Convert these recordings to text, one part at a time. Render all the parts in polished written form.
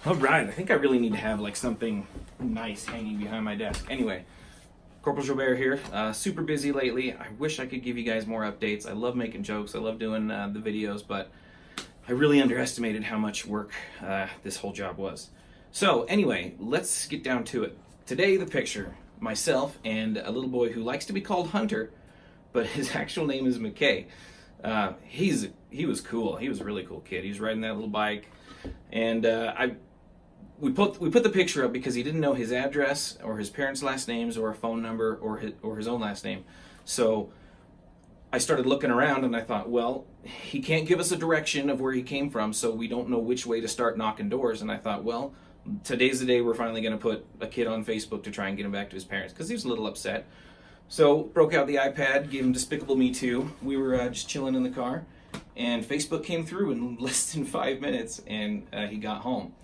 All right, I think I really need to have like something nice hanging behind my desk. Anyway, Corporal Joubert here. Super busy lately. I wish I could give you guys more updates. I love making jokes. I love doing the videos, but I really underestimated how much work this whole job was. So anyway, let's get down to it. Today, the picture. Myself and a little boy who likes to be called Hunter, but his actual name is McKay. He was cool. He was a really cool kid. He was riding that little bike, and we put the picture up because he didn't know his address or his parents' last names or a phone number or his own last name. So I started looking around and I thought, well, he can't give us a direction of where he came from, so we don't know which way to start knocking doors. And I thought, well, today's the day we're finally going to put a kid on Facebook to try and get him back to his parents, because he was a little upset. So broke out the iPad, gave him Despicable Me 2. We were just chilling in the car, and Facebook came through in less than 5 minutes, and he got home.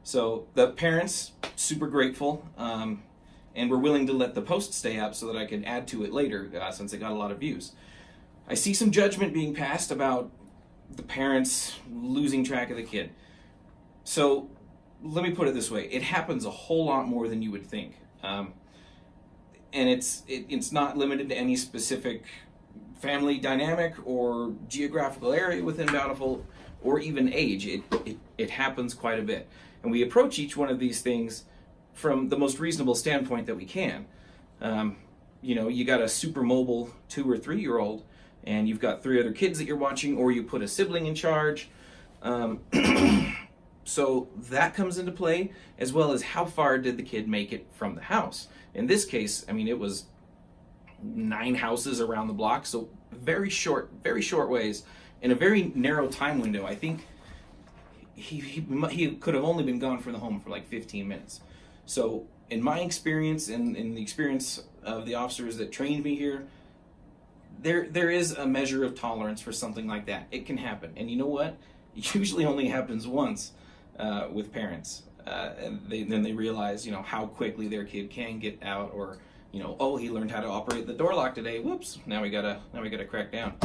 So the parents, super grateful, and were willing to let the post stay up so that I could add to it later, since it got a lot of views. I see some judgment being passed about the parents losing track of the kid. So let me put it this way. It happens a whole lot more than you would think. And it's not limited to any specific family dynamic or geographical area within Bountiful or even age. It happens quite a bit. And we approach each one of these things from the most reasonable standpoint that we can. You got a super mobile 2 or 3 year old, and you've got 3 other kids that you're watching, or you put a sibling in charge. So that comes into play, as well as how far did the kid make it from the house. In this case, I mean, it was 9 houses around the block, so very short ways in a very narrow time window. I think he could have only been gone from the home for like 15 minutes. So in my experience, and in the experience of the officers that trained me here, there is a measure of tolerance for something like that. It can happen. And you know what? It usually only happens once with parents. And then they realize, how quickly their kid can get out, or, oh, he learned how to operate the door lock today. Whoops! Now we gotta crack down.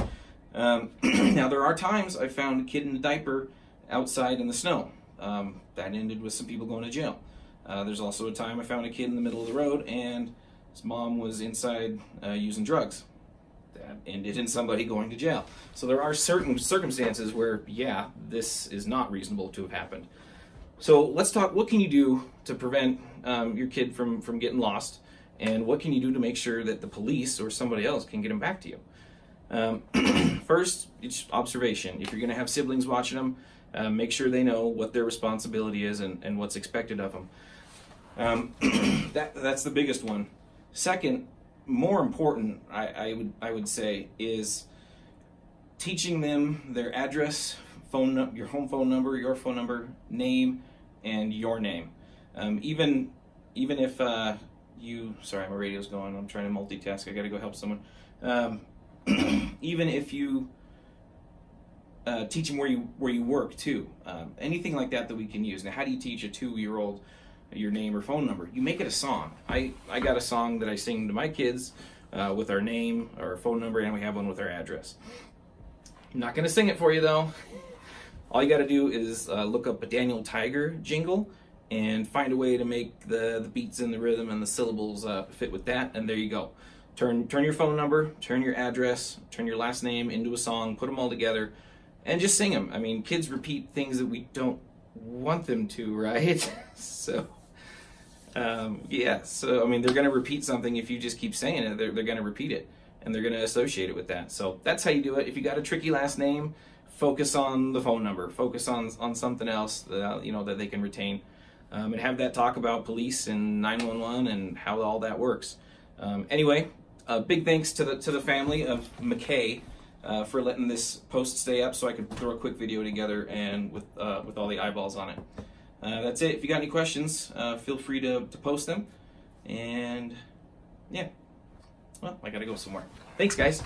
Now there are times I found a kid in a diaper outside in the snow. That ended with some people going to jail. There's also a time I found a kid in the middle of the road and his mom was inside using drugs. That ended in somebody going to jail. So there are certain circumstances where, yeah, this is not reasonable to have happened. So let's talk, what can you do to prevent your kid from getting lost, and what can you do to make sure that the police or somebody else can get him back to you? First, it's observation. If you're going to have siblings watching them, make sure they know what their responsibility is and what's expected of them. That's the biggest one. Second, more important, I would say, is teaching them their address, your home phone number, your phone number, name, and your name. Even if sorry, my radio's going. I'm trying to multitask. I got to go help someone. Even if you teach them where you work too, anything like that we can use. Now, how do you teach a 2-year-old your name or phone number? You make it a song. I got a song that I sing to my kids with our name, our phone number, and we have one with our address. I'm not gonna sing it for you though. All you got to do is look up a Daniel Tiger jingle and find a way to make the beats and the rhythm and the syllables fit with that, and there you go. Turn your phone number, turn your address, turn your last name into a song, put them all together, and just sing them. I mean, kids repeat things that we don't want them to, right? So, so I mean, they're going to repeat something if you just keep saying it. They're going to repeat it, and they're going to associate it with that. So that's how you do it. If you got a tricky last name, focus on the phone number. Focus on something else that they can retain, and have that talk about police and 911 and how all that works. Anyway, big thanks to the family of McKay for letting this post stay up so I could throw a quick video together and with all the eyeballs on it. That's it. If you got any questions, feel free to post them. And yeah, well, I gotta go somewhere. Thanks, guys.